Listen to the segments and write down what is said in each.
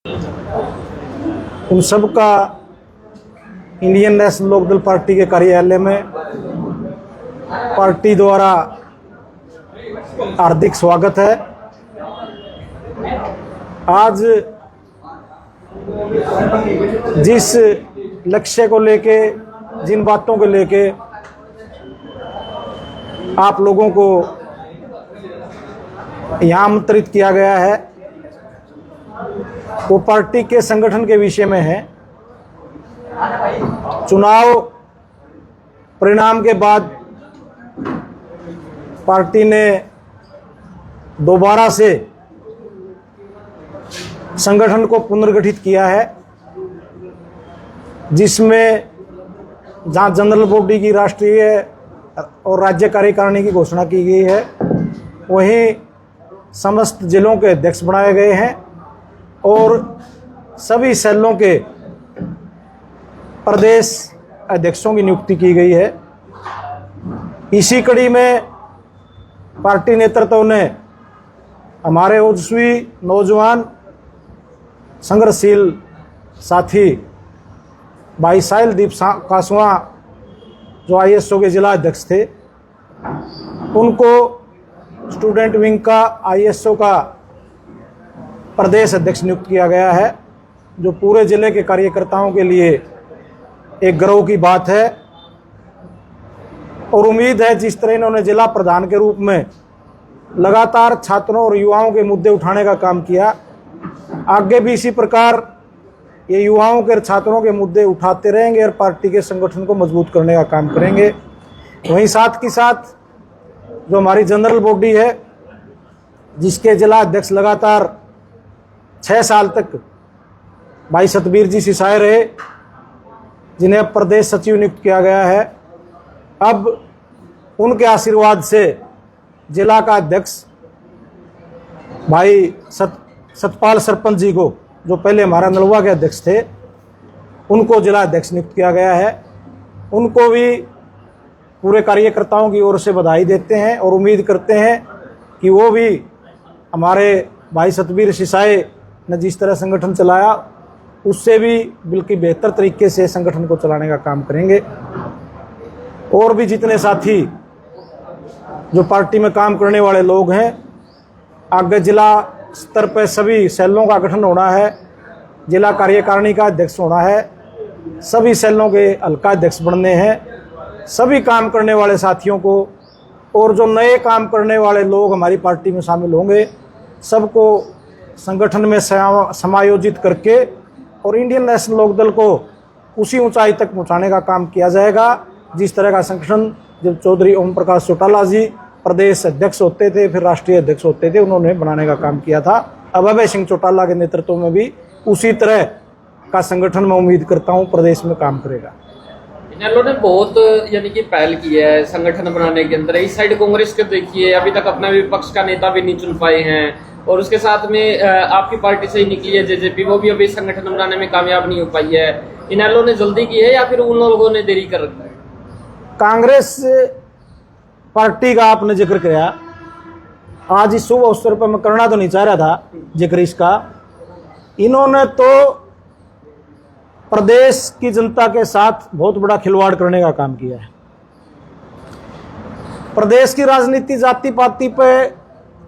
उन सब का इंडियन नेशनल लोकदल पार्टी के कार्यालय में पार्टी द्वारा हार्दिक स्वागत है। आज जिस लक्ष्य को लेके, जिन बातों को लेके आप लोगों को यहाँ आमंत्रित किया गया है, वो पार्टी के संगठन के विषय में है। चुनाव परिणाम के बाद पार्टी ने दोबारा से संगठन को पुनर्गठित किया है, जिसमें जहां जनरल बॉडी की राष्ट्रीय और राज्य कार्यकारिणी की घोषणा की गई है, वहीं समस्त जिलों के अध्यक्ष बनाए गए हैं और सभी सेलों के प्रदेश अध्यक्षों की नियुक्ति की गई है। इसी कड़ी में पार्टी नेतृत्व ने हमारे ओजस्वी नौजवान संघर्षशील साथी भाई साहिलदीप कासवां, जो आईएसओ के जिला अध्यक्ष थे, उनको स्टूडेंट विंग का आईएसओ का प्रदेश अध्यक्ष नियुक्त किया गया है, जो पूरे जिले के कार्यकर्ताओं के लिए एक गर्व की बात है। और उम्मीद है जिस तरह इन्होंने जिला प्रधान के रूप में लगातार छात्रों और युवाओं के मुद्दे उठाने का काम किया, आगे भी इसी प्रकार ये युवाओं के, छात्रों के मुद्दे उठाते रहेंगे और पार्टी के संगठन को मजबूत करने का काम करेंगे। वहीं साथ के साथ जो हमारी जनरल बॉडी है, जिसके जिला अध्यक्ष लगातार 6 साल तक भाई सतबीर जी सिसाए रहे, जिन्हें अब प्रदेश सचिव नियुक्त किया गया है, अब उनके आशीर्वाद से जिला का अध्यक्ष भाई सतपाल सरपंच जी को, जो पहले हमारा नलवा के अध्यक्ष थे, उनको जिला अध्यक्ष नियुक्त किया गया है। उनको भी पूरे कार्यकर्ताओं की ओर से बधाई देते हैं और उम्मीद करते हैं कि वो भी हमारे भाई सतबीर सिसाए ने जिस तरह संगठन चलाया, उससे भी बिल्कुल बेहतर तरीके से संगठन को चलाने का काम करेंगे। और भी जितने साथी जो पार्टी में काम करने वाले लोग हैं, आगे जिला स्तर पर सभी सेलों का गठन होना है, जिला कार्यकारिणी का अध्यक्ष होना है, सभी सेलों के हल्का अध्यक्ष बनने हैं। सभी काम करने वाले साथियों को और जो नए काम करने वाले लोग हमारी पार्टी में शामिल होंगे, सबको संगठन में समायोजित करके और इंडियन नेशनल लोकदल को उसी ऊंचाई तक पहुंचाने का काम किया जाएगा जिस तरह का संगठन जब चौधरी ओम प्रकाश चौटाला जी प्रदेश अध्यक्ष होते थे, फिर राष्ट्रीय अध्यक्ष होते थे, उन्होंने बनाने का काम किया था। अब अभय सिंह चौटाला के नेतृत्व में भी उसी तरह का संगठन मैं उम्मीद करता हूँ प्रदेश में काम करेगा। इनेलो ने बहुत यानी कि पहल की है संगठन बनाने के अंदर। इस साइड कांग्रेस के देखिए, अभी तक अपना विपक्ष का नेता भी नहीं चुन पाए हैं, और उसके साथ में आपकी पार्टी से ही निकली है जेजेपी, वो भी अभी संगठन बनाने में कामयाब नहीं हो पाई है। इनेलो ने जल्दी की है या फिर उन लोगों ने देरी कर रखा है? कांग्रेस पार्टी का आपने जिक्र किया, आज इस शुभ अवसर पर मैं करना तो नहीं चाह रहा था जिक्र इसका। इन्होंने तो प्रदेश की जनता के साथ बहुत बड़ा खिलवाड़ करने का काम किया है। प्रदेश की राजनीति जाति पाति पे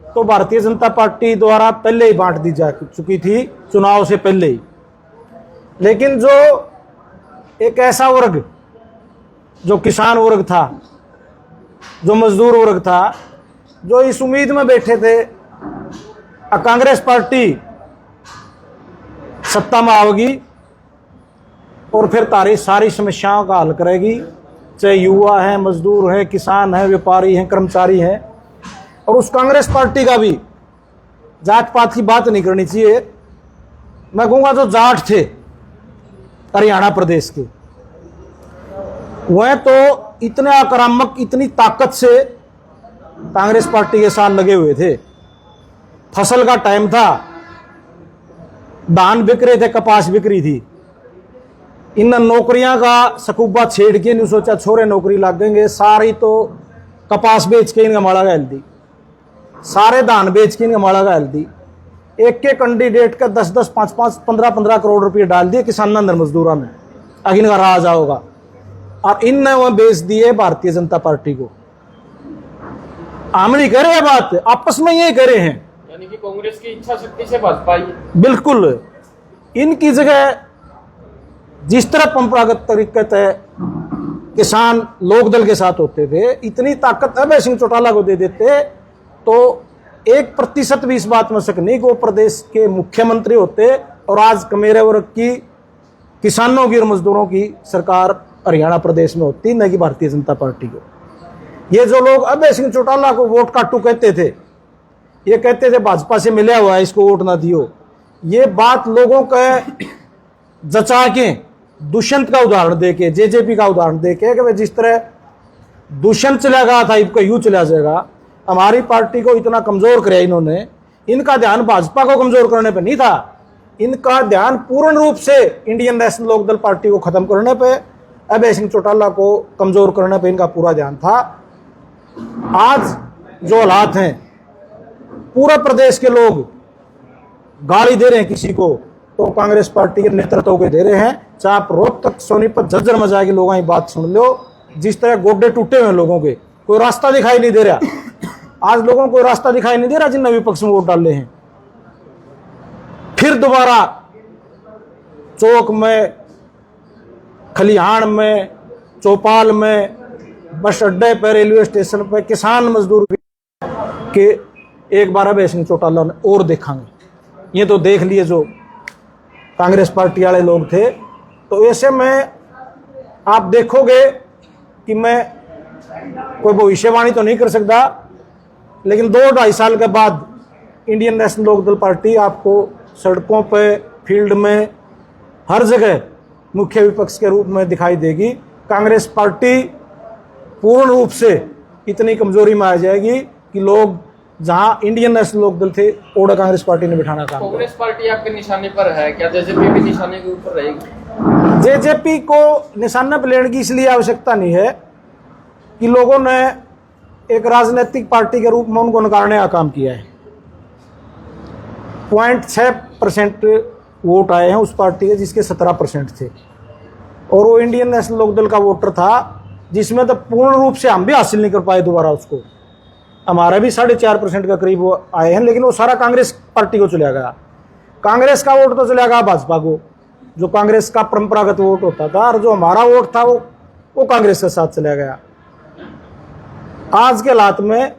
तो भारतीय जनता पार्टी द्वारा पहले ही बांट दी जा चुकी थी, चुनाव से पहले ही। लेकिन जो एक ऐसा वर्ग, जो किसान वर्ग था, जो मजदूर वर्ग था, जो इस उम्मीद में बैठे थे कांग्रेस पार्टी सत्ता में आएगी और फिर तारी सारी समस्याओं का हल करेगी, चाहे युवा है, मजदूर है, किसान है, व्यापारी हैं, कर्मचारी हैं। और उस कांग्रेस पार्टी का भी जात पात की बात नहीं करनी चाहिए। मैं कहूँगा जो जाट थे हरियाणा प्रदेश के, वह तो इतने आक्रामक, इतनी ताकत से कांग्रेस पार्टी के साथ लगे हुए थे। फसल का टाइम था, धान बिक रहे थे, कपास बिक रही थी, इन नौकरियां का सकूबा छेड़ के नहीं सोचा छोरे नौकरी लग गएंगे, सारी तो कपास बेच के इनका माड़ा गैल दी, सारे धान बेच के इनका माड़ा गैल दी। एक के कैंडिडेट का 10-10, 5-5, 15-15 करोड़ रुपए डाल दिए किसान अंदर मजदूरों में, आगे इनका राज होगा। और इनने वह बेच दिए भारतीय जनता पार्टी को। हम नहीं कह रहे हैं बात, आपस में ये कह रहे हैं, यानी कि कांग्रेस की इच्छा शक्ति से भाजपा ही बिल्कुल। इनकी जगह जिस तरह परंपरागत तरीके से किसान लोकदल के साथ होते थे, इतनी ताकत अभय सिंह चौटाला को दे देते तो 1% भी इस बात में शक नहीं कि वो प्रदेश के मुख्यमंत्री होते और आज कमेरे वर्ग की, किसानों की और मजदूरों की सरकार हरियाणा प्रदेश में होती, न कि भारतीय जनता पार्टी को। ये जो लोग अभय सिंह चौटाला को वोट काटू कहते थे, ये कहते थे भाजपा से मिला हुआ है इसको वोट ना दियो, ये बात लोगों के जचा के, दुष्यंत का उदाहरण देके, जेजेपी का उदाहरण देके कि भाई जिस तरह दुष्यंत चला गया था इनको यूं चला जाएगा। हमारी पार्टी को इतना कमजोर किया इन्होंने, इनका ध्यान भाजपा को कमजोर करने पे नहीं था, इनका ध्यान पूर्ण रूप से इंडियन नेशनल लोकदल पार्टी को खत्म करने पे, अभय सिंह चौटाला को कमजोर करने पे इनका पूरा ध्यान था। आज जो हालात हैं, पूरा प्रदेश के लोग गाली दे रहे हैं किसी को तो कांग्रेस पार्टी के नेतृत्व के दे रहे हैं। चाहे आप रोहतक सोनीपत झज्जर में जाके लोगों की बात सुन लो, जिस तरह गोड्डे टूटे हुए लोगों के, कोई रास्ता दिखाई नहीं दे रहा। आज लोगों को रास्ता दिखाई नहीं दे रहा जिन विपक्ष में वोट डाले हैं। फिर दोबारा चौक में, खलिहान में, चौपाल में, बस अड्डे पर, रेलवे स्टेशन पर किसान मजदूर के एक बार अभय सिंह चौटाला और देखेंगे। ये तो देख लिए जो कांग्रेस पार्टी वाले लोग थे। तो ऐसे में आप देखोगे कि मैं कोई भविष्यवाणी तो नहीं कर सकता, लेकिन 2-2.5 साल के बाद इंडियन नेशनल लोकदल पार्टी आपको सड़कों पे, फील्ड में, हर जगह मुख्य विपक्ष के रूप में दिखाई देगी। कांग्रेस पार्टी पूर्ण रूप से इतनी कमजोरी में आ जाएगी कि लोग जहां इंडियन नेशनल लोकदल थे ओड़ा कांग्रेस पार्टी ने बिठाना काम। कांग्रेस पार्टी आपके निशाने पर है क्या? जेजेपी भी निशाने के ऊपर रहेगी? जेजेपी को निशाना पर लेने की इसलिए आवश्यकता नहीं है कि लोगों ने एक राजनीतिक पार्टी के रूप में उनको नकारने का काम किया है। 0.6% वोट आए हैं उस पार्टी के जिसके 17% थे, और वो इंडियन नेशनल लोकदल का वोटर था जिसमें तो पूर्ण रूप से हम भी हासिल नहीं कर पाए दोबारा उसको। हमारा भी 4.5% का करीब वो आए हैं, लेकिन वो सारा कांग्रेस पार्टी को चला गया। कांग्रेस का वोट तो चला गया भाजपा को, जो कांग्रेस का परंपरागत वोट होता था, और जो हमारा वोट था वो कांग्रेस के साथ चला गया। आज के हालात में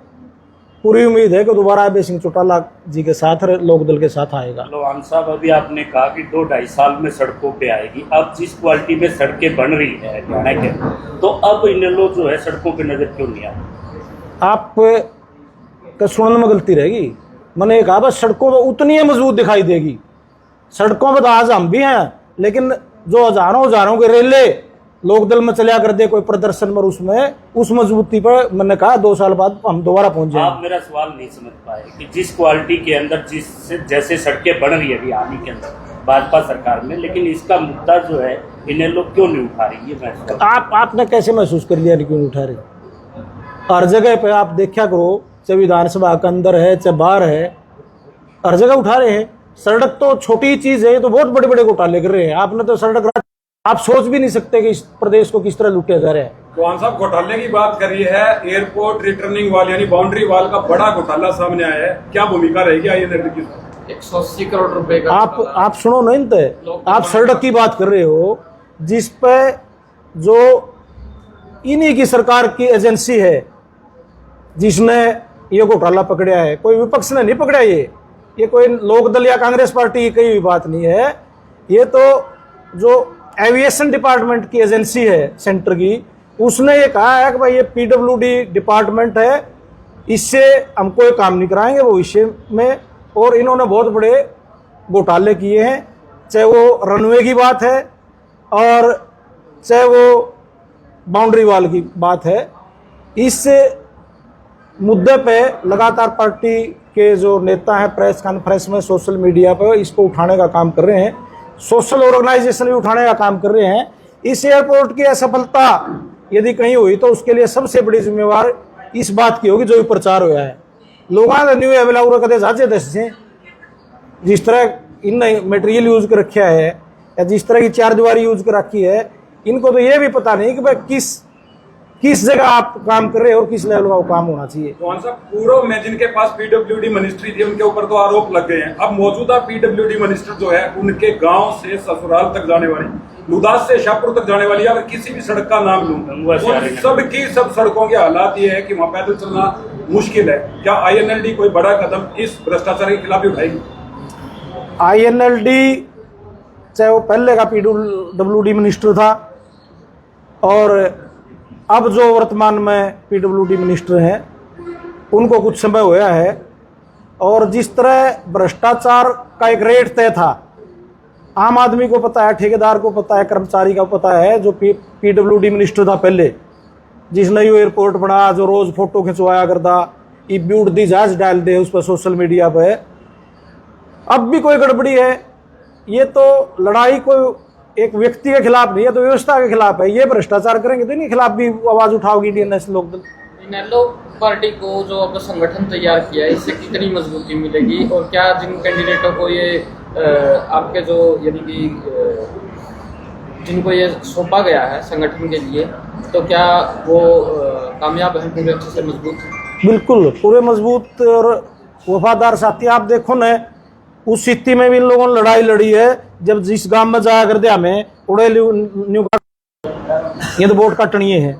पूरी उम्मीद है कि दोबारा अभय सिंह चौटाला जी के साथ लोकदल के साथ आएगा। लोहान साहब, अभी आपने कहा कि 2-2.5 साल में सड़कों पे आएगी। अब जिस क्वालिटी में सड़कें बन रही है हरियाणा के, तो अब इन लोग जो है सड़कों पे नजर क्यों नहीं आए? आप का सुनने में गलती रहेगी। मैंने कहा बस सड़कों पर उतनी मजबूत दिखाई देगी। सड़कों पर तो आज हम भी हैं, लेकिन जो हजारों के रेले लोकदल में चला कर दे कोई प्रदर्शन में, उसमें उस मजबूती पर मैंने कहा 2 साल बाद हम दोबारा पहुंच जाएंगे। आप मेरा सवाल नहीं समझ पाए कि जिस क्वालिटी के अंदर जैसे सड़कें बन रही है अभी आने के अंदर भाजपा सरकार में, लेकिन इसका मुद्दा जो है इन्हें लोग क्यों नहीं उठा रही है? आपने कैसे महसूस कर लिया क्यों नहीं उठा रही? हर जगह पे आप देखा करो, चाहे विधानसभा के अंदर है चाहे बाहर है, हर जगह उठा रहे हैं। सड़क तो छोटी चीज है, तो बहुत बड़े बड़े घोटाले कर रहे हैं। आपने तो सड़क, आप सोच भी नहीं सकते कि इस प्रदेश को किस तरह लूटे जा रहे हैं। चौहान साहब, घोटाले की बात करी है, एयरपोर्ट रिटर्निंग वाल यानी बाउंड्री वाल का बड़ा घोटाला सामने आया है, क्या भूमिका रहेगी आइए देखते हैं। 180 करोड़ रुपए का आप सुनो नहीं, आप सड़क की बात कर रहे हो जिस पे जो इन्हीं की सरकार की एजेंसी है जिसने ये घोटाला पकड़ा है, कोई विपक्ष ने नहीं पकड़ा। ये कोई लोकदल या कांग्रेस पार्टी की कई बात नहीं है। ये तो जो एविएशन डिपार्टमेंट की एजेंसी है सेंटर की, उसने ये कहा है कि भाई ये पीडब्ल्यूडी डिपार्टमेंट है, इससे हम कोई काम नहीं कराएंगे भविष्य में। और इन्होंने बहुत बड़े घोटाले किए हैं, चाहे वो रनवे की बात है और चाहे वो बाउंड्री वाल की बात है। इस मुद्दे पे लगातार पार्टी के जो नेता हैं प्रेस कॉन्फ्रेंस में, सोशल मीडिया पर इसको उठाने का काम कर रहे हैं। सोशल ऑर्गेनाइजेशन भी उठाने का काम कर रहे हैं। इस एयरपोर्ट की असफलता यदि कहीं हुई तो उसके लिए सबसे बड़ी जिम्मेवार इस बात की होगी जो प्रचार हुआ है। लोगों ने न्यू अवेला कदे जाचे दस से जिस तरह इन मटेरियल यूज कर रखा है या जिस तरह की चारदीवारी यूज कर रखी है, इनको तो ये भी पता नहीं कि भाई किस जगह आप काम कर रहे हो और किस लेवल का वो काम होना चाहिए। कौन सा पूर्व में जिनके पास पीडब्ल्यूडी मिनिस्ट्री थी उनके ऊपर तो आरोप लग गए हैं। अब मौजूदा पीडब्ल्यूडी मिनिस्टर जो है उनके गांव से ससुराल तक जाने वाली, लुदास से शाहपुर तक जाने वाली, अगर किसी भी सड़क का नाम लूं सब सड़कों के हालात ये है कि वहां पैदल चलना मुश्किल है। क्या INLD कोई बड़ा कदम इस भ्रष्टाचार के खिलाफ भी उठाएगी? INLD चाहे वो पहले का PWD मिनिस्टर था और अब जो वर्तमान में PWD मिनिस्टर हैं, उनको कुछ समय हुआ है और जिस तरह भ्रष्टाचार का एक रेट तय था, आम आदमी को पता है, ठेकेदार को पता है, कर्मचारी का पता है। जो PWD मिनिस्टर था पहले, जिसने ये एयरपोर्ट बना, जो रोज फोटो खिंचवाया करता, ये ब्यूट दी जहाज डाल दे उस पर सोशल मीडिया पे, अब भी कोई गड़बड़ी है। ये तो लड़ाई कोई एक व्यक्ति के खिलाफ नहीं है, तो व्यवस्था के खिलाफ है। ये भ्रष्टाचार करेंगे तो इनके खिलाफ भी आवाज उठाओगी इंडियन नेशनल लोकदल। इनेलो पार्टी को जो अब संगठन तैयार किया है, इससे कितनी मजबूती मिलेगी और क्या जिन कैंडिडेटों को ये आपके जो यानी कि जिनको ये सौंपा गया है संगठन के लिए, तो क्या वो कामयाब हैं पूरे अच्छे से मजबूत हैं? बिल्कुल पूरे मजबूत और वफादार साथी। आप देखो न, उस स्थिति में भी इन लोगों ने लड़ाई लड़ी है। जब जिस गांव में जाया करते हमें उड़े न्यू ये तो वोट काटनी है,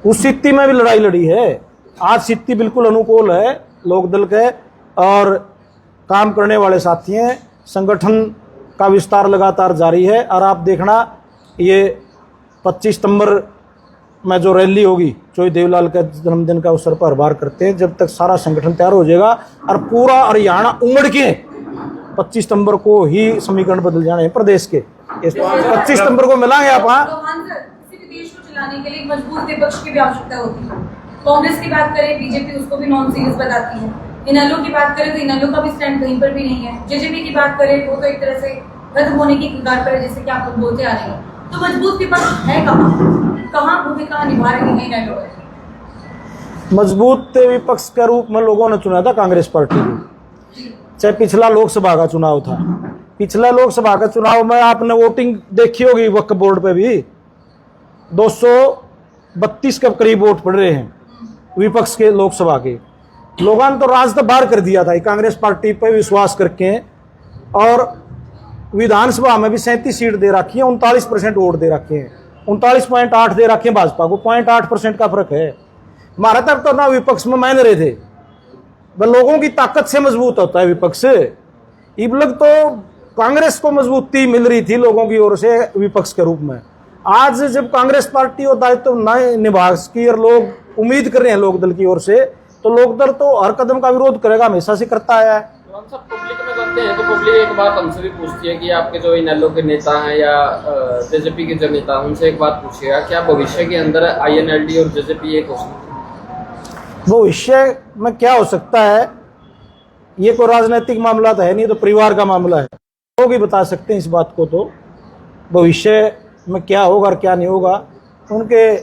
उस स्थिति में भी लड़ाई लड़ी है। आज स्थिति बिल्कुल अनुकूल है लोकदल के और काम करने वाले साथी हैं। संगठन का विस्तार लगातार जारी है और आप देखना, ये 25 सितंबर में जो रैली होगी, चोई देवलाल के जन्मदिन का अवसर पर बार करते हैं, जब तक सारा संगठन तैयार हो जाएगा और पूरा हरियाणा उमड़ के 25 सितंबर को ही समीकरण बदल जाने हैं प्रदेश के। 25 सितंबर को मिलाएंगे आप। हाँ, किसी भी देश को चलाने के लिए मजबूत विपक्ष की भी आवश्यकता होती है। कांग्रेस की बात करें, बीजेपी उसको भी नॉन सीरियस बताती है। इनेलो की बात करें तो इनेलो का भी स्टैंड कहीं पर भी नहीं है। जेजेपी की बात करें वो तो एक तरह से खत्म होने की कगार पर है, जैसे कि आप लोग बोलते आ रहे हैं। तो मजबूत विपक्ष है कहाँ भूमिका निभा रही है इनेलो? मजबूत विपक्ष के रूप में लोगों ने चुना था कांग्रेस पार्टी को। चाहे पिछला लोकसभा का चुनाव था, पिछला लोकसभा का चुनाव में आपने वोटिंग देखी होगी, वक्फ बोर्ड पे भी 232 के करीब वोट पड़ रहे हैं विपक्ष के लोकसभा के। लोगों ने तो राज तो बाहर कर दिया था कांग्रेस पार्टी पे विश्वास करके, और विधानसभा में भी 37 सीट दे रखी है, 39% वोट दे रखे हैं, 39.8 दे रखे हैं भाजपा को, 0.8% का फर्क है। हमारा तक तो ना विपक्ष में मान रहे थे, वह लोगों की ताकत से मजबूत होता है विपक्ष। इब लग तो कांग्रेस को मजबूती मिल रही थी लोगों की ओर से विपक्ष के रूप में। आज जब कांग्रेस पार्टी और दायित्व न निभा की और लोग उम्मीद कर रहे हैं लोकदल की ओर से, तो लोकदल तो हर कदम का विरोध करेगा, हमेशा से करता आया है। हम सब पब्लिक में जाते हैं तो पब्लिक एक बात हमसे भी पूछती है कि आपके जो इनेलो के नेता हैं या जेजेपी के जो नेता, उनसे एक बात पूछिएगा, क्या भविष्य के अंदर INLD और जेजेपी एक हो सकती है? भविष्य में क्या हो सकता है, ये कोई राजनीतिक मामला तो है नहीं, तो परिवार का मामला है, लोग ही बता सकते हैं इस बात को। तो भविष्य में क्या होगा और क्या नहीं होगा, उनके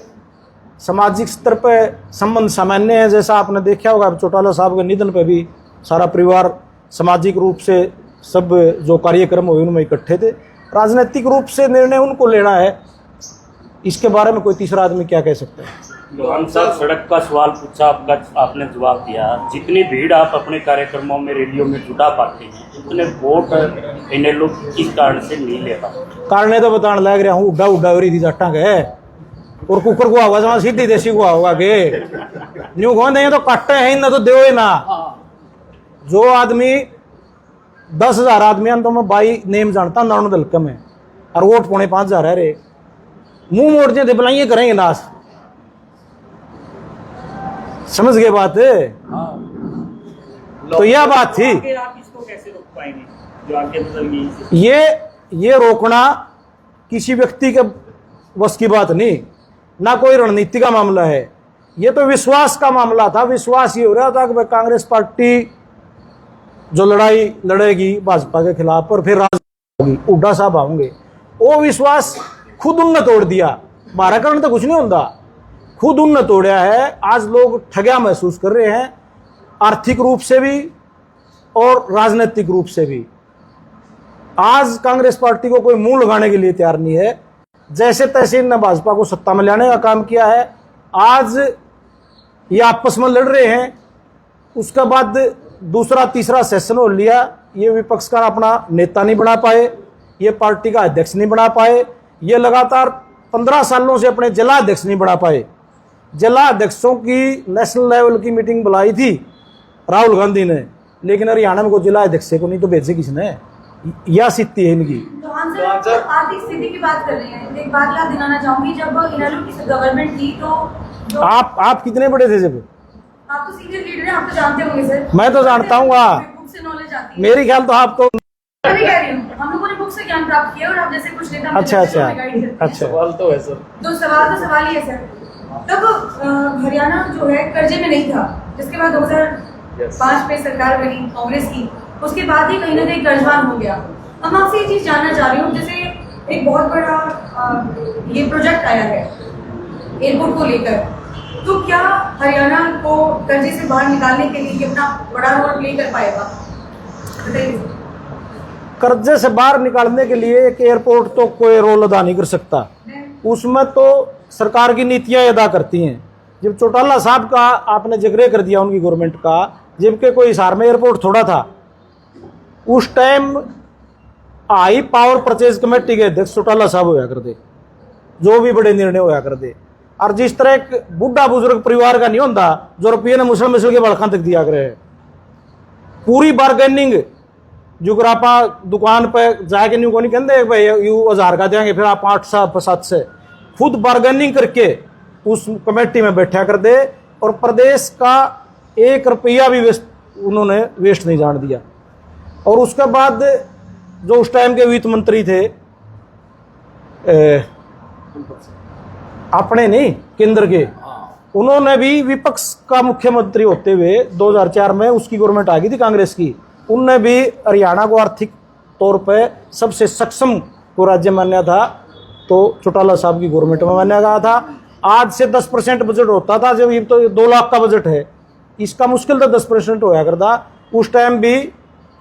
सामाजिक स्तर पर संबंध सामान्य है। जैसा आपने देखा होगा चौटाला साहब के निधन पर भी सारा परिवार सामाजिक रूप से सब जो कार्यक्रम हुए उनमें इकट्ठे थे। राजनीतिक रूप से निर्णय उनको लेना है, इसके बारे में कोई तीसरा आदमी क्या कह सकता है। लोहान साहब, सड़क का सवाल पूछा, आपने जवाब दिया। जितनी भीड़ आप अपने कार्यक्रमों में, रैलियों में जुटा पाते हैं, उतने वोट इन्हें लोग किस कारण से नहीं ले पाते? कारण तो बताने लग रहा हूँ, उड्डा उड्डा हो रही थी जट्टा के और कुकर को आवाज में सीधी देसी को होगा के न्यू कौन देंगे तो कट्टे हैं ना, तो दे ना। जो आदमी 10,000 आदमी तो मैं बाई नेम जानता नारायण दलका में, और वोट 5,500 है रे, मुंह मोड़ दे बुलाइए करेंगे नाश। समझ गए बात? तो यह बात थी। आप इसको कैसे रोक पाएंगे जो आगे मतलब ये रोकना किसी व्यक्ति के बस की बात नहीं, ना कोई रणनीति का मामला है, ये तो विश्वास का मामला था। विश्वास ये हो रहा था कि भाई कांग्रेस पार्टी जो लड़ाई लड़ेगी भाजपा के खिलाफ और फिर राज होगी, उड्डा साहब आएंगे, वो विश्वास खुद उनने तोड़ दिया। हमारा कारण तो कुछ नहीं होता, खुद उनने तोड़ा है। आज लोग ठगिया महसूस कर रहे हैं, आर्थिक रूप से भी और राजनीतिक रूप से भी। आज कांग्रेस पार्टी को कोई मुंह लगाने के लिए तैयार नहीं है। जैसे तैसे इन्होंने भाजपा को सत्ता में लाने का काम किया है। आज ये आपस में लड़ रहे हैं, उसके बाद दूसरा तीसरा सेशन हो लिया, ये विपक्ष का अपना नेता नहीं बना पाए, ये पार्टी का अध्यक्ष नहीं बना पाए, ये लगातार 15 सालों से अपने जिला अध्यक्ष नहीं बना पाए। जिला अध्यक्षों की नेशनल लेवल की मीटिंग बुलाई थी राहुल गांधी ने, लेकिन हरियाणा में कोई जिला अध्यक्ष को नहीं तो भेजे किसने। यह स्थिति है इनकी। आर्थिक स्थिति की बात कर रहे हैं, एक बात याद दिलाना चाहूंगी, जब इन्होंने की गवर्नमेंट थी तो आप कितने बड़े थे जब? आप तो सीनियर लीडर हैं, आप तो जानते होंगे सर। मैं तो जानता हूँ, बुक से नॉलेज आती है। मेरी ख्याल तो आपको मैं भी कह रही हूँ, हम लोगों ने बुक से ज्ञान प्राप्त किया और आप जैसे कुछ नेता अच्छा सवाल तो है सर। तो सवाल ही है सर। तब हरियाणा जो है कर्जे में नहीं था, जिसके बाद 2005 में सरकार बनी कांग्रेस की, उसके बाद ही कहीं ना कहीं कर्जवान हो गया। हम आपसे ये चीज जानना चाह रही हूँ, जैसे एक बहुत बड़ा ये प्रोजेक्ट आया है एयरपोर्ट को लेकर, तो क्या हरियाणा को कर्जे से बाहर निकालने के लिए अपना बड़ा रोल प्ले कर पाएगा? बताइए। कर्जे से बाहर निकालने के लिए एक एयरपोर्ट तो कोई रोल अदा नहीं कर सकता, उसमें तो सरकार की नीतियां अदा करती हैं। जब चौटाला साहब का आपने जिक्र कर दिया उनकी गवर्नमेंट का, जबकि कोई हिसार में एयरपोर्ट थोड़ा था, उस time high power purchase committee के अध्यक्ष चौटाला साहब होया करते, जो भी बड़े निर्णय होया करते। और जिस तरह एक बुढ़ा बुजुर्ग परिवार का नहीं होता जो रुपये ने मुसल के बड़खा तक दिया करे, पूरी बार्गेनिंग जो आप दुकान पे जाके न्यू को नहीं कहते भाई यू 1000 का देंगे फिर आप 800-700 से खुद बार्गेनिंग करके उस कमेटी में बैठा कर दे, और प्रदेश का 1 रुपया भी उन्होंने वेस्ट नहीं जान दिया। और उसके बाद जो उस टाइम के वित्त मंत्री थे, अपने नहीं केंद्र के, उन्होंने भी विपक्ष का मुख्यमंत्री होते हुए 2004 में उसकी गवर्नमेंट आ गई थी कांग्रेस की, उनने भी हरियाणा को आर्थिक तौर पे सबसे सक्षम को राज्य माना था, तो चौटाला साहब की गवर्नमेंट में माना गया था। आज से 10% बजट होता था, जब ये तो 2 लाख का बजट है, इसका मुश्किल तो 10% होया करता। उस टाइम भी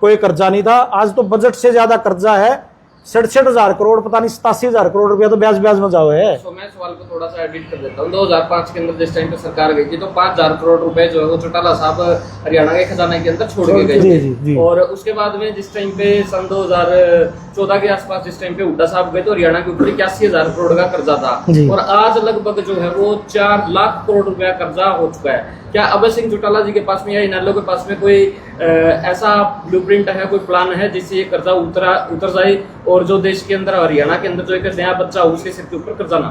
कोई कर्जा नहीं था, आज तो बजट से ज्यादा कर्जा है, 67,000 करोड़, पता नहीं 87,000 करोड़ रुपया तो ब्याज में जाओ है। तो मैं सवाल को थोड़ा सा एडिट कर देता हूँ। 2005 के अंदर जिस टाइम पे सरकार गई थी तो 5,000 करोड़ रुपए जो है वो चौटाला साहब हरियाणा के खजाना के अंदर छोड़ के गए थे। और उसके बाद में जिस टाइम पे सन 2014 के आसपास जिस टाइम पे हुड्डा साहब गए तो हरियाणा के ऊपर 81,000 करोड़ का कर्जा था, और आज लगभग जो है वो 4 लाख करोड़ रुपया कर्जा हो चुका है। क्या अभय सिंह चौटाला जी के पास में या इनेलो के पास में कोई ऐसा ब्लूप्रिंट है, कोई प्लान है जिससे ये कर्जा उतर जाए और जो देश के अंदर हरियाणा के अंदर जो एक नया बच्चा हो उसके सिर के ऊपर कर्जा ना?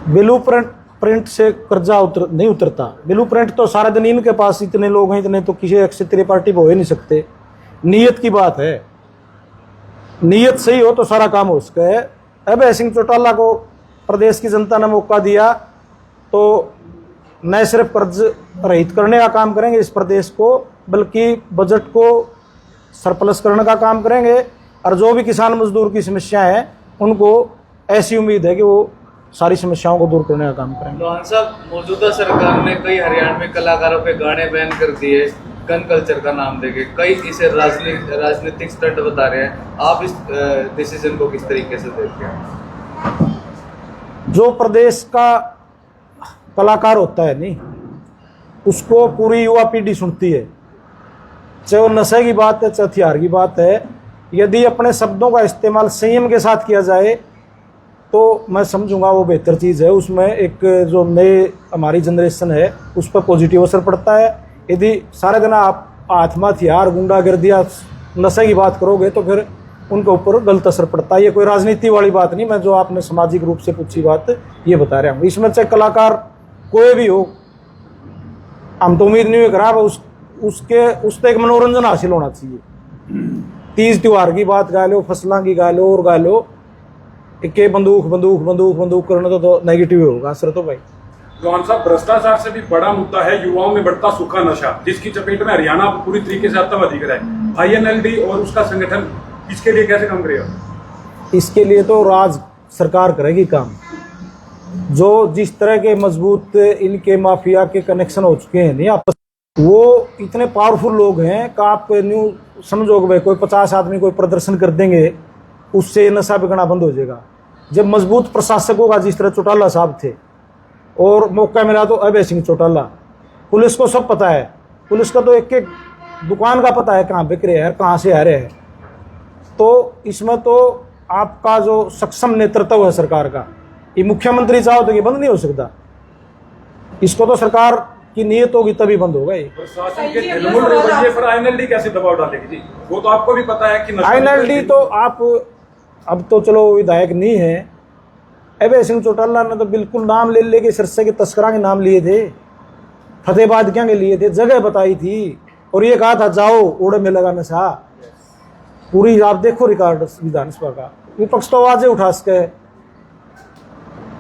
ब्लूप्रिंट से कर्जा नहीं उतरता। ब्लूप्रिंट तो सारा दिन इनके पास इतने लोग हैं, इतने तो किसी क्षेत्रीय पार्टी को हो ही नहीं सकते। नीयत की बात है, नीयत सही हो तो सारा काम हो सके है। अभय सिंह चौटाला को प्रदेश की जनता ने मौका दिया तो न सिर्फ कर्ज रहित करने का काम करेंगे इस प्रदेश को, बल्कि बजट को सरप्लस करने का काम करेंगे, और जो भी किसान मजदूर की समस्याएं हैं उनको ऐसी उम्मीद है कि वो सारी समस्याओं को दूर करने का काम करेंगे। लोहान साहब, मौजूदा सरकार ने कई हरियाणा में कलाकारों पे गाने बैन कर दिए, गन कल्चर का नाम देके, कई इसे राजनीतिक स्टंट बता रहे हैं। आप इस डिसीजन को किस तरीके से देखते हैं? जो प्रदेश का कलाकार होता है नहीं, उसको पूरी युवा पीढ़ी सुनती है, चाहे वो नशे की बात है चाहे हथियार की बात है। यदि अपने शब्दों का इस्तेमाल संयम के साथ किया जाए तो मैं समझूंगा वो बेहतर चीज़ है। उसमें एक जो नए हमारी जनरेशन है उस पर पॉजिटिव असर पड़ता है। यदि सारे दिन आप आत्मा हथियार गुंडागर्दी नशे की बात करोगे तो फिर उनके ऊपर गलत असर पड़ता है। ये कोई राजनीति वाली बात नहीं, मैं जो आपने सामाजिक रूप से पूछी बात ये बता रहा हूँ। इसमें चाहे कलाकार कोई भी हो, हम तो उम्मीद नहीं करा, उससे एक मनोरंजन हासिल होना चाहिए। तीज त्योहार की बात गा लो, फसलों की गा लो और गा लो, एक बंदूक करना तो नेगेटिव होगा असर तो भाई। लोहान साहब, भ्रष्टाचार से भी बड़ा मुद्दा है युवाओं में बढ़ता सूखा नशा, जिसकी चपेट में हरियाणा पूरी तरीके से आतंकवादी दिख रहा है। INLD और उसका संगठन इसके लिए कैसे काम करेगा? इसके लिए तो राज्य सरकार करेगी काम। जो जिस तरह के मजबूत इनके माफिया के कनेक्शन हो चुके हैं नहीं आपस, वो इतने पावरफुल लोग हैं कि आप न्यू समझो कि भाई कोई 50 आदमी कोई प्रदर्शन कर देंगे, उससे नशा बिकना बंद हो जाएगा। जब मजबूत प्रशासकों का जिस तरह चौटाला साहब थे, और मौका मिला तो अभय सिंह चौटाला, पुलिस को सब पता है, पुलिस का तो एक एक दुकान का पता है कहाँ बिक रहे हैं, कहाँ से आ रहे हैं। तो इसमें तो आपका जो सक्षम नेतृत्व है सरकार का, ये मुख्यमंत्री चाहो तो ये बंद नहीं हो सकता। इसको तो सरकार की नीयत होगी तभी बंद होगा ये। प्रशासन के तृणमूल रवैये पर आईएनएलडी कैसे दबाव डालेगी जी? वो तो आपको भी पता है कि आईएनएलडी तो आप अब तो चलो विधायक नहीं है, अभय सिंह चौटाला ने तो बिल्कुल नाम ले लेके सिरसे के तस्करा के नाम लिए थे, फतेहबाद क्या के लिए थे, जगह बताई थी और ये कहा था जाओ ओड़े में लगा नशा। पूरी आप देखो रिकॉर्ड विधानसभा का, विपक्ष तो आवाजें उठा सके।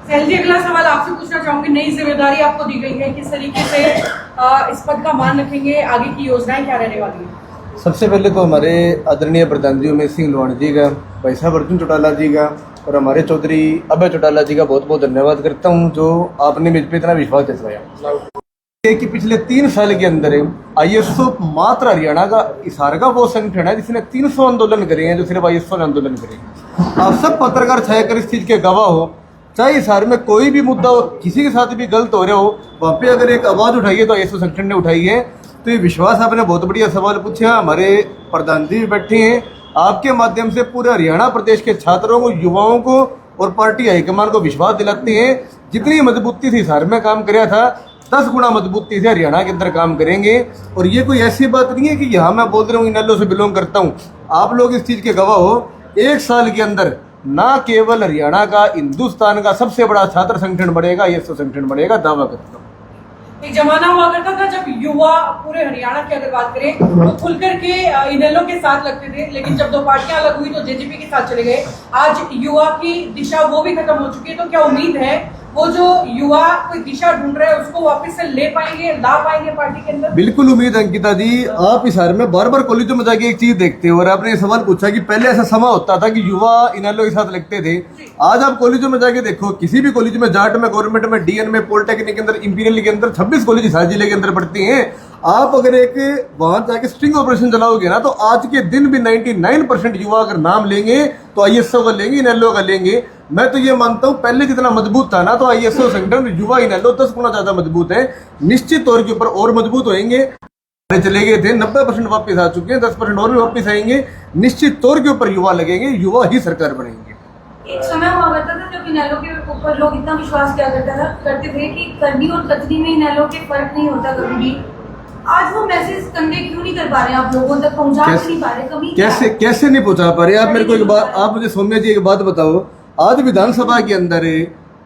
सैल जी, अगला सवाल आपसे पूछना चाहूंगी, नई जिम्मेदारी आपको दी गई है, किस तरीके से इस पद का मान रखेंगे, आगे की योजनाएं क्या रहने वाली है? सबसे पहले तो हमारे आदरणीय प्रधान जी उमेश सिंह लोहानी जी का, भाई साहब अर्जुन चौटाला जी का और हमारे चौधरी अभय चौटाला जी का बहुत बहुत धन्यवाद करता हूं, जो आपने मुझ पर इतना विश्वास जताया कि पिछले 3 साल के अंदर ISO मात्र हरियाणा का हिसार का वो संगठन है जिसने 300 आंदोलन करे हैं, जो सिर्फ ISO ने आंदोलन करे। आप सब पत्रकार छाया कर इस चीज के गवाह हो, चाहे हिसार में कोई भी मुद्दा हो, किसी के साथ भी गलत हो रहा हो, वहाँ पे अगर एक आवाज उठाई है तो ISO संगठन ने उठाई है। तो ये विश्वास आपने बहुत बढ़िया सवाल पूछा। हमारे प्रधान जी भी बैठे हैं, आपके माध्यम से पूरे हरियाणा प्रदेश के छात्रों को, युवाओं को और पार्टी हाईकमान को विश्वास दिलाते हैं, जितनी मजबूती से हिसार में काम कराया था 10 गुना मजबूती से हरियाणा के अंदर काम करेंगे। और ये कोई ऐसी बात नहीं है कि यहाँ मैं बोल रहा हूँ इनेलो से बिलोंग करता हूँ, आप लोग इस चीज के गवाह हो। 1 साल के अंदर ना केवल हरियाणा का, हिंदुस्तान का सबसे बड़ा छात्र संगठन बढ़ेगा, ISO संगठन बढ़ेगा, दावा करता हूँ। एक जमाना हुआ करता था जब युवा पूरे हरियाणा की अगर बात करें तो खुल करके इनेलो के साथ लगते थे, लेकिन जब 2 पार्टियां अलग हुई तो JJP के साथ चले गए। आज युवा की दिशा वो भी खत्म हो चुकी है, तो क्या उम्मीद है वो जो युवा कोई दिशा ढूंढ रहे हैं उसको वापस से ले पाएंगे, ला पाएंगे पार्टी के अंदर? बिल्कुल उम्मीद है अंकिता जी। आप हिसार में बार बार कॉलेजों में जाके एक चीज देखते हो, और आपने ये सवाल पूछा कि पहले ऐसा समय होता था कि युवा इनेलो के साथ लगते थे। आज आप कॉलेजों में जाके देखो, किसी भी कॉलेज में, जाट में, गवर्नमेंट में, DN में, पॉलिटेक्निक के अंदर, इंपीरियल के अंदर 26 कॉलेज हिसार जिले के अंदर पढ़ती हैं। आप अगर एक वहां जाके स्ट्रिंग ऑपरेशन चलाओगे ना, तो आज के दिन भी 99% युवा अगर नाम लेंगे तो ISO का लेंगे, इनेलो का लेंगे। मैं तो ये मानता हूँ पहले जितना मजबूत था ना, तो ISO संगठन युवा इनेलो 10 गुना ज्यादा मजबूत है, निश्चित तौर के ऊपर और मजबूत होंगे। चले गए थे 90% वापस आ चुके हैं, 10% और भी वापस आएंगे, निश्चित तौर के ऊपर युवा लगेंगे, युवा ही सरकार बनेंगे। एक समय हुआ करता था जब इनेलो के ऊपर लोग इतना विश्वास किया करते थे कि करनी और कतनी में इनेलो के फर्क नहीं होता कभी भी। आज वो मैसेज कन्वे क्यों नहीं कर पा रहे, आप लोगों तक पहुंचा नहीं पा रहे? कमी कैसे नहीं पहुंचा पा रहे? आप मेरे को एक बात, आप मुझे सौम्या जी एक बात बताओ, आज विधानसभा के अंदर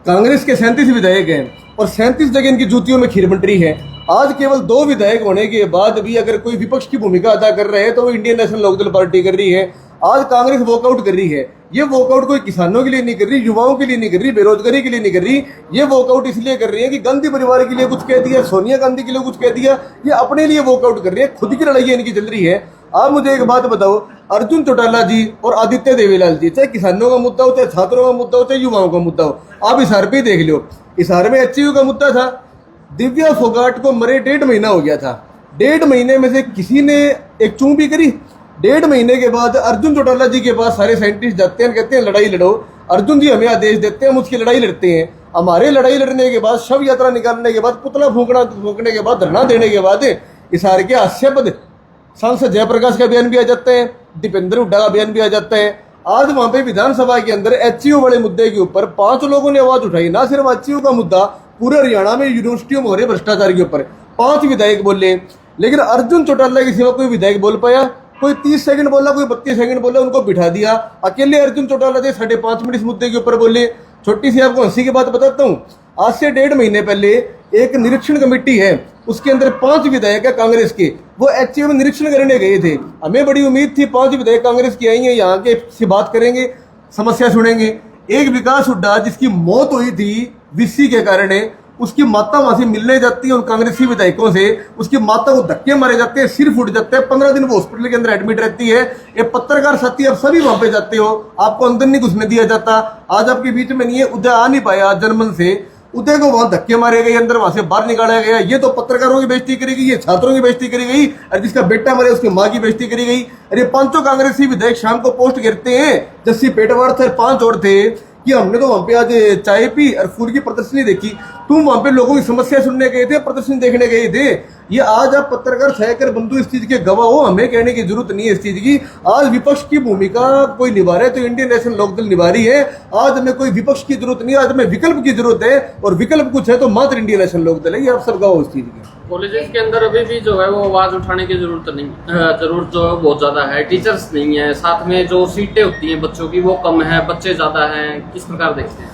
कांग्रेस के 37 विधायक हैं और 37 जगह इनकी जूतियों में खीर मंत्री है। आज केवल 2 विधायक होने के बाद भी अगर कोई विपक्ष की भूमिका अदा कर रहे हैं तो वो इंडियन नेशनल लोकदल पार्टी कर रही है। आज कांग्रेस वॉकआउट कर रही है। ये वॉकआउट कोई किसानों के लिए नहीं कर रही, युवाओं के लिए नहीं कर रही, बेरोजगारी के लिए नहीं कर रही। ये वॉकआउट इसलिए कर रही है कि गांधी परिवार के लिए कुछ कह दिया, सोनिया गांधी के लिए कुछ कह दिया, ये अपने लिए वॉकआउट कर रही है, खुद की लड़ाई इनकी चल रही है। आप मुझे एक बात बताओ, अर्जुन चौटाला जी और आदित्य देवीलाल जी, चाहे किसानों का मुद्दा हो, चाहे छात्रों का मुद्दा हो, चाहे युवाओं का मुद्दा हो, आप हिसार पे देख लो। हिसार में HCU का मुद्दा था, दिव्या फोगाट को मरे 1.5 महीना हो गया था। 1.5 महीने में से किसी ने एक चूं भी करी? 1.5 महीने के बाद अर्जुन चौटाला जी के पास सारे साइंटिस्ट जाते हैं, कहते हैं लड़ाई लड़ो। अर्जुन जी हमें आदेश देते हैं, हम उसकी लड़ाई लड़ते हैं। हमारे लड़ाई लड़ने के बाद, शव यात्रा निकालने के बाद, पुतला फूंकने के बाद, धरना देने के बाद हिसार के हास्यास्पद सांसद जयप्रकाश का बयान भी आ जाता है, दीपेंद्र हुड्डा का बयान भी आ जाता है। आज वहां पे विधानसभा के अंदर HCU वाले मुद्दे के ऊपर 5 लोगों ने आवाज उठाई। ना सिर्फ HCU का मुद्दा, पूरे हरियाणा में यूनिवर्सिटियों में हो रहे भ्रष्टाचार के ऊपर 5 विधायक बोले, लेकिन अर्जुन चौटाला के सिवा कोई विधायक बोल पाया? कोई 30 सेकंड बोला, कोई 32 सेकंड बोला, उनको बिठा दिया। अकेले अर्जुन चौटाला थे 5.5 मिनट इस मुद्दे के ऊपर बोले। छोटी सी आपको हंसी की बात बताता हूँ, आज से 1.5 महीने पहले एक निरीक्षण कमेटी है, उसके अंदर 5 विधायक है कांग्रेस के, वो HCU में निरीक्षण करने गए थे। हमें बड़ी उम्मीद थी 5 विधायक कांग्रेस की आई हैं, यहाँ के से बात करेंगे, समस्या सुनेंगे। एक विकास हुड्डा जिसकी मौत हुई थी VC के कारण, उसकी माता वहां से मिलने जाती है उन कांग्रेसी विधायकों से, उसकी माता को धक्के मारे जाते हैं, सिर फूट जाते हैं, 15 दिन वो हॉस्पिटल के अंदर एडमिट रहती है। एक पत्रकार साथी, आप सभी वहां पे जाते हो, आपको अंदर नहीं घुसने दिया जाता। आज आपके बीच में नहीं है, उधर आ नहीं पाया जनमन से। उदय को वहां धक्के मारे गए, अंदर वहां से बाहर निकाला गया। ये तो पत्रकारों की बेइज्जती करी गई, ये छात्रों की बेइज्जती करी गई, और जिसका बेटा मरे उसकी मां की बेइज्जती करी गई। अरे पांचों कांग्रेसी विधायक शाम को पोस्ट गिरते हैं, जस्सी पेटवार थे, 5 और थे कि हमने तो वहां पे आज चाय पी और फूल की प्रदर्शनी देखी। तुम वहां पे लोगों की समस्या सुनने गए थे, प्रदर्शनी देखने गए थे। ये आज आप पत्रकार सहकर बंधु इस चीज के गवाह हो, हमें कहने की जरूरत नहीं है इस चीज की। आज विपक्ष की भूमिका कोई निभा रहे तो इंडियन नेशनल लोकदल निभा रही है। आज हमें कोई विपक्ष की जरूरत नहीं, आज हमें विकल्प की जरूरत है, और विकल्प कुछ है तो मात्र इंडियन नेशनल लोकदल है। ये आप सब गवाह हो इस चीज की। कॉलेजेस के अंदर अभी भी जो है वो आवाज उठाने की जरूरत नहीं, जरूरत जो है बहुत ज्यादा है। टीचर्स नहीं है, साथ में जो सीटें होती हैं बच्चों की वो कम है, बच्चे ज्यादा हैं। किस प्रकार देखते हैं?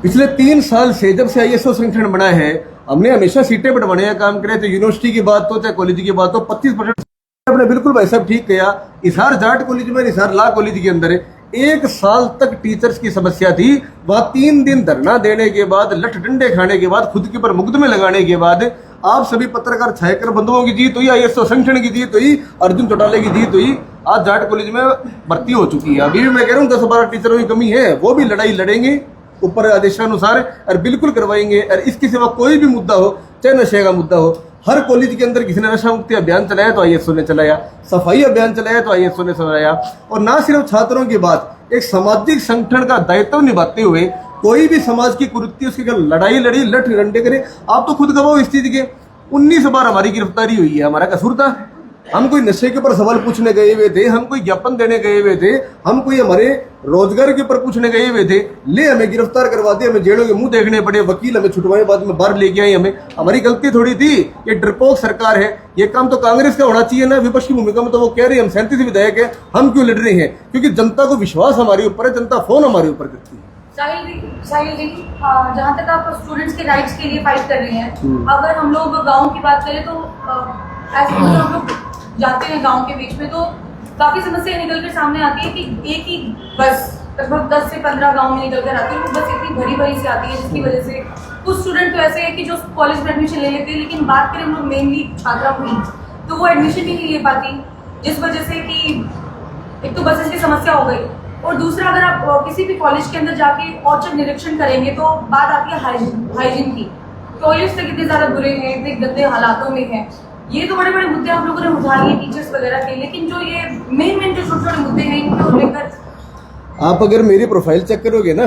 पिछले 3 साल से जब से ISO संगठन बना है, हमने हमेशा सीटें बढ़वाने का काम करे। तो यूनिवर्सिटी की बात हो चाहे कॉलेज की बात हो, 25% आपने बिल्कुल भाई साहब ठीक किया। हिसार जाट कॉलेज में, हिसार ला कॉलेज के अंदर 1 साल तक टीचर्स की समस्या थी। वहां 3 दिन धरना देने के बाद, लठ डंडे खाने के बाद, खुद के ऊपर मुकदमे लगाने के बाद आप सभी पत्रकार छायकर बंधुओं की जीत हुई, ISO संगठन की जीत हुई, अर्जुन चौटाले की जीत हुई। आज जाट कॉलेज में भर्ती हो चुकी है। अभी भी मैं कह रहा हूँ 10-12 टीचरों की कमी है, वो भी लड़ाई लड़ेंगे ऊपर आदेशानुसार और बिल्कुल करवाएंगे। और इसके सिवा कोई भी मुद्दा हो, चाहे नशे का मुद्दा हो, हर कॉलेज के अंदर किसी ने नशा मुक्ति अभियान चलाया तो ISO ने चलाया, सफाई अभियान चलाया तो ISO ने चलाया। और ना सिर्फ छात्रों की बात, एक सामाजिक संगठन का दायित्व निभाते हुए कोई भी समाज की कुरीति उसकी लड़ाई लड़ी, लठ डंडे करे। आप तो खुद गवाह इस चीज के। 19 बार हमारी गिरफ्तारी हुई है, हमारा कसूर था? हम कोई नशे के ऊपर सवाल पूछने गए हुए थे, हम कोई ज्ञापन देने गए हुए थे, हम कोई हमारे रोजगार के ऊपर पूछने गए हुए थे? ले हमें गिरफ्तार करवा दिया, हमें जेलों के मुंह देखने पड़े, वकील हमें छुटवाए, बाद में बाहर लेके आई। हमारी गलती थोड़ी थी। ये डरपोक सरकार है, ये काम तो कांग्रेस का होना चाहिए ना। विपक्ष की भूमिका में तो वो कह रहे हैं हम 37 विधायक है, हम क्यों लड़ रहे हैं? क्योंकि जनता को विश्वास हमारे ऊपर है, जनता फोन हमारे ऊपर करती है। साहिल जी, जहाँ तक आप स्टूडेंट्स के राइट्स के लिए फाइट कर रहे हैं, अगर हम लोग गांव की बात करें तो ऐसे हम लोग जाते हैं गांव के बीच में तो काफी समस्या निकल कर सामने आती है कि एक ही बस लगभग 10 से 15 गांव में निकल कर आती है। वो बस इतनी भरी भरी से आती है जिसकी वजह से कुछ स्टूडेंट तो ऐसे है कि जो कॉलेज में एडमिशन ले लेते हैं, लेकिन बात करें हम लोग मेनली छात्रा की तो वो एडमिशन ही नहीं ले पाती, जिस वजह से कि एक तो बसेस की समस्या हो गई, और दूसरा अगर आप किसी भी कॉलेज के अंदर जाके औचक निरीक्षण करेंगे तो बात आती है हाइजीन की। टॉयलेट्स तो कितने ज्यादा बुरे हैं, इतने गंदे हालातों में हैं। ये तो बड़े बड़े मुद्दे आप लोगों ने उठा लिए टीचर्स वगैरह के, लेकिन जो ये मेन जो छोटे छोटे मुद्दे हैं इनको लेकर आप अगर मेरी प्रोफाइल चेक करोगे ना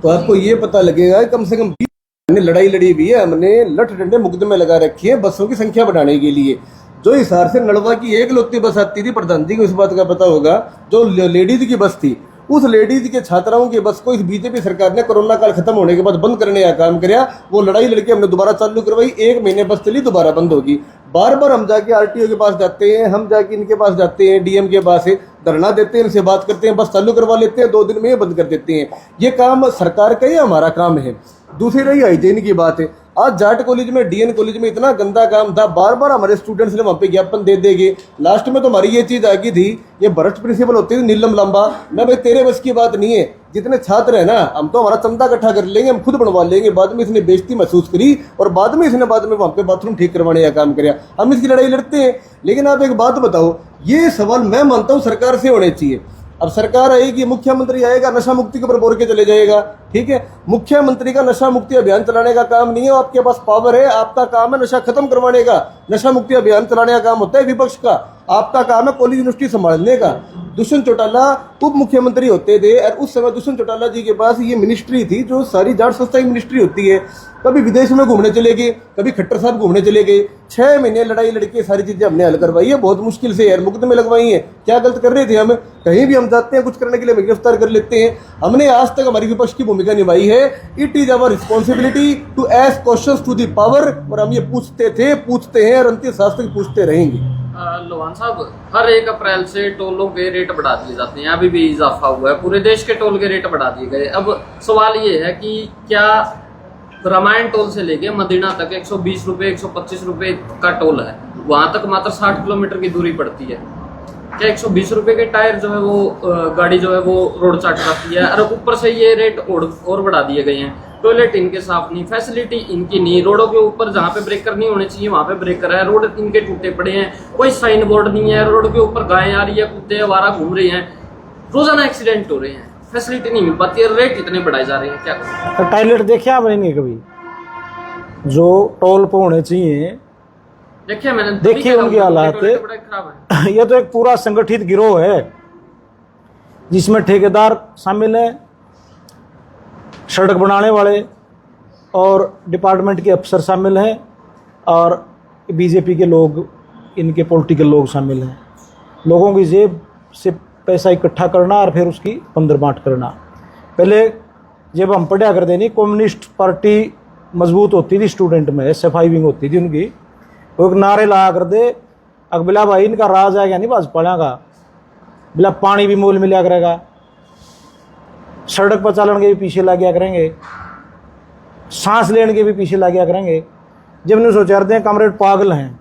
तो आपको ये पता लगेगा कम से कम 20 लड़ाई लड़ी हुई है। हमने लठ डंडे मुकदमे लगा रखी है बसों की संख्या बढ़ाने के लिए। जो हिसार से नलवा की एक लौती बस आती थी, प्रधान जी को इस बात का पता होगा, जो लेडीज की बस थी, उस लेडीज के छात्राओं की बस को इस बीजेपी सरकार ने कोरोना काल खत्म होने के बाद बंद करने का काम किया। वो लड़ाई लड़के हमने दोबारा चालू करवाई, 1 महीने बस चली, दोबारा बंद होगी। बार बार हम जाके RTO के पास जाते हैं, हम जाके इनके पास जाते हैं, DM के पास है, धरना देते हैं, इनसे बात करते हैं, बस चालू करवा लेते हैं, 2 दिन में ये बंद कर देते हैं। ये काम सरकार का ही हमारा काम है। दूसरी रही हाइजीन की बात है, आज जाट कॉलेज में, DN कॉलेज में इतना गंदा काम था, बार बार हमारे स्टूडेंट्स ने वहां पे ज्ञापन दे देंगे। लास्ट में तो हमारी ये चीज आ गई थी, ये भ्रष्ट प्रिंसिपल होती थी नीलम लंबा, मैं भाई तेरे बस की बात नहीं है, जितने छात्र है ना हम तो हमारा चंदा इकट्ठा कर लेंगे, हम खुद बनवा लेंगे। बाद में इसने बेइज्जती महसूस करी और बाद में इसने वहां पे बाथरूम ठीक करवाने का काम किया। हम इसकी लड़ाई लड़ते हैं। लेकिन आप एक बात बताओ, ये सवाल मैं मानता हूँ सरकार से होने चाहिए। अब सरकार आएगी, मुख्यमंत्री आएगा, नशा मुक्ति के ऊपर बोल के चले जाएगा, ठीक है। मुख्यमंत्री का नशा मुक्ति अभियान चलाने का काम नहीं है, आपके पास पावर है, आपका काम है नशा खत्म करवाने का। नशा मुक्ति अभियान चलाने का काम होता है विपक्ष का, आपका काम है कॉलेज यूनिवर्सिटी संभालने का। दुष्यंत चौटाला उप मुख्यमंत्री होते थे और उस समय दुष्यंत चौटाला जी के पास ये मिनिस्ट्री थी जो सारी जाट संस्था की मिनिस्ट्री होती है। कभी विदेश में घूमने चले गए, कभी खट्टर साहब घूमने चले गए, 6 महीने लड़ाई लड़के सारी चीजें हमने हल करवाई है, बहुत मुश्किल से यार मुकदमे लगवाई है। क्या गलत कर रहे थे हम? कहीं भी हम जाते हैं कुछ करने के लिए हमें गिरफ्तार कर लेते हैं। हमने आज तक हमारी विपक्ष की भूमिका निभाई है। It is our responsibility to ask questions to the power, और हम ये पूछते थे, पूछते हैं और अंतिम सांस तक पूछते रहेंगे। लोहान साहब, हर 1 अप्रैल से टोलों के रेट बढ़ा दिए जाते हैं, अभी भी इजाफा हुआ है, पूरे देश के टोल के रेट बढ़ा दिए गए। अब सवाल ये है कि क्या रामायण टोल से लेके मदीना तक 120 रुपये 125 रुपये का टोल है, वहां तक मात्र 60 किलोमीटर की दूरी पड़ती है, क्या 120 रुपये के टायर जो है वो गाड़ी जो है वो रोड चाट जाती है? और ऊपर से ये रेट और बढ़ा दिए गए हैं। टॉयलेट इनके साफ नहीं, फैसिलिटी इनकी नहीं, रोडों के ऊपर जहाँ पे ब्रेकर नहीं होने चाहिए वहाँ पे ब्रेकर है, रोड इनके टूटे पड़े हैं, कोई साइन बोर्ड नहीं है, रोड के ऊपर गायें आ रही है, कुत्ते आवारा घूम रहे हैं, रोजाना एक्सीडेंट हो रहे हैं, फैसिलिटी नहीं मिल पाती है, रेट इतने बढ़ाए जा रहे हैं, क्या करें? टॉयलेट देखे आपने नहीं कभी? जो टोल पे होने चाहिए, देखिए मैंने देखिए उनकी हालात। बड़ा खराब है। ये तो एक पूरा संगठित गिरोह है जिसमें ठेकेदार शामिल हैं, सड़क बनाने वाले और डिपार्टमेंट के अफसर शामिल हैं और बीजेपी के लोग, इनके पॉलिटिकल लोग शामिल हैं। लोगों की जेब से पैसा इकट्ठा करना और फिर उसकी पंदरबांट करना। पहले जब हम पढ़ा करते नहीं, कम्युनिस्ट पार्टी मजबूत होती थी, स्टूडेंट में SFI विंग होती थी उनकी, वो एक नारे लगा कर दे, अकबिला भाई इनका राज आ गया नहीं भाजपा का, बिला पानी भी मोल मिला करेगा, सड़क पर चलन के भी पीछे लग गया करेंगे, सांस लेने के भी पीछे लग गया करेंगे। जब नहीं सोचा रहे हैं कमरेड पागल हैं,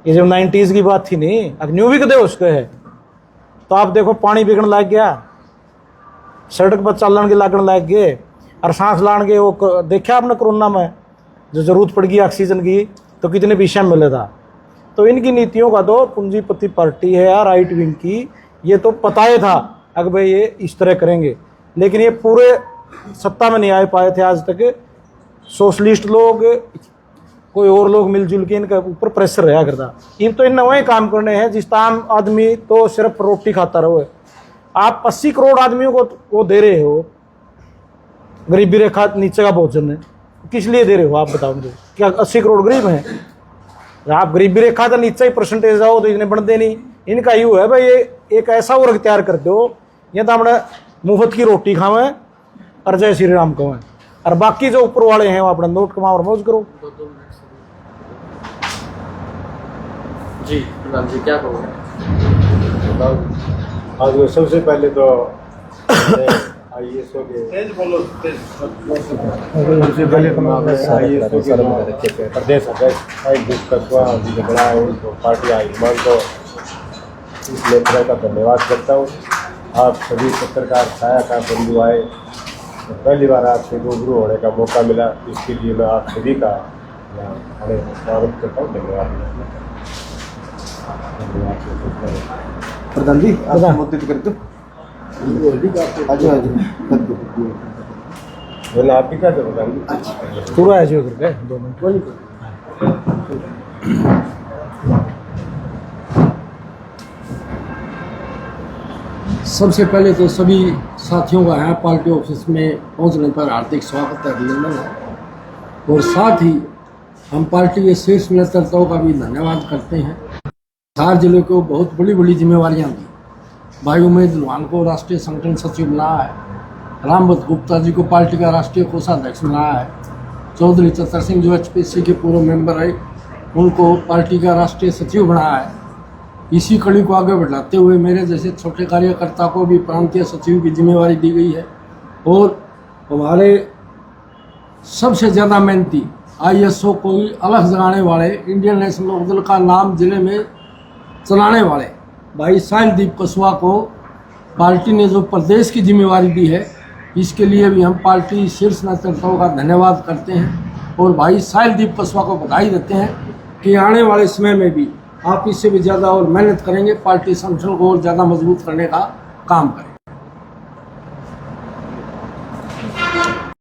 ये जब 90s की बात थी नहीं, अब न्यू भी कदे उसके है, तो आप देखो पानी बिगड़ने लग गया, सड़क पर चलन के लगने लग गए और सांस लाने के। वो देखा आपने कोरोना में जो जरूरत पड़ गई ऑक्सीजन की, तो कितने पीछे मिले था। तो इनकी नीतियों का तो पूंजीपति पार्टी है या राइट विंग की, ये तो पता ही था अगर भाई ये इस तरह करेंगे, लेकिन ये पूरे सत्ता में नहीं आ पाए थे आज तक। सोशलिस्ट लोग, कोई और लोग मिलजुल के इनके ऊपर प्रेशर रहा करता। इन तो इन वही काम करने हैं जिस आम आदमी तो सिर्फ रोटी खाता रहो। आप 80 करोड़ आदमियों को वो दे रहे हो गरीबी रेखा नीचे का भोजन है, किस लिए दे रहे हो आप बताओ मुझे? क्या 80 करोड़ गरीब हैं? आप गरीबी रेखा तो नीचे ही परसेंटेज आओ तो इतने बनते नहीं। इनका यू है भाई, ये एक ऐसा वर्ग तैयार कर दो या तो अपने मुफ्त की रोटी खावें और जय श्री राम कहें, और बाकी जो ऊपर वाले हैं वो अपना नोट कमाओ और मौज करो। जी प्रधान जी क्या कहोगे? आज वो सबसे पहले तो ISO के सबसे पहले तो ISO के प्रदेश अध्यक्ष जो बड़ा है उनको पार्टी हाईकमान को इस लेटर का धन्यवाद करता हूँ। आप सभी पत्रकार छाया का बंधु आए, तो पहली बार आपसे रूबरू होने का मौका मिला, इसके लिए मैं आप सभी का स्वागत करता हूँ। धन्यवाद। प्रधान जी आप संबोधित करते बोला आप ही का तो प्रधान जी पूरा है जो करके 2 मिनट। सबसे पहले तो सभी साथियों का यहाँ पार्टी ऑफिस में पहुँचने पर हार्दिक स्वागत है, अभिनंदन है। और साथ ही हम पार्टी के शीर्ष नेतृत्व का भी धन्यवाद करते हैं। धार जिले को बहुत बड़ी बड़ी जिम्मेवारियां दी। भाई उमेद लोहान को राष्ट्रीय संगठन सचिव बनाया है, रामभद्र गुप्ता जी को पार्टी का राष्ट्रीय कोषाध्यक्ष बनाया है, चौधरी चतर सिंह जो HPC के पूर्व मेंबर है उनको पार्टी का राष्ट्रीय सचिव बनाया है। इसी कड़ी को आगे बढ़ाते हुए मेरे जैसे छोटे कार्यकर्ता को भी प्रांतीय सचिव की जिम्मेवारी दी गई है। और हमारे सबसे ज़्यादा मेहनती ISO को अलग जगाने वाले, इंडियन नेशनल लोकदल का नाम जिले में चलाने वाले भाई साहिलदीप कस्वा को पार्टी ने जो प्रदेश की जिम्मेवारी दी है, इसके लिए भी हम पार्टी शीर्ष नेतृत्व का धन्यवाद करते हैं और भाई साहिलदीप कस्वा को बधाई देते हैं कि आने वाले समय में भी आप इससे भी ज़्यादा और मेहनत करेंगे, पार्टी संगठन को और ज़्यादा मजबूत करने का काम करें।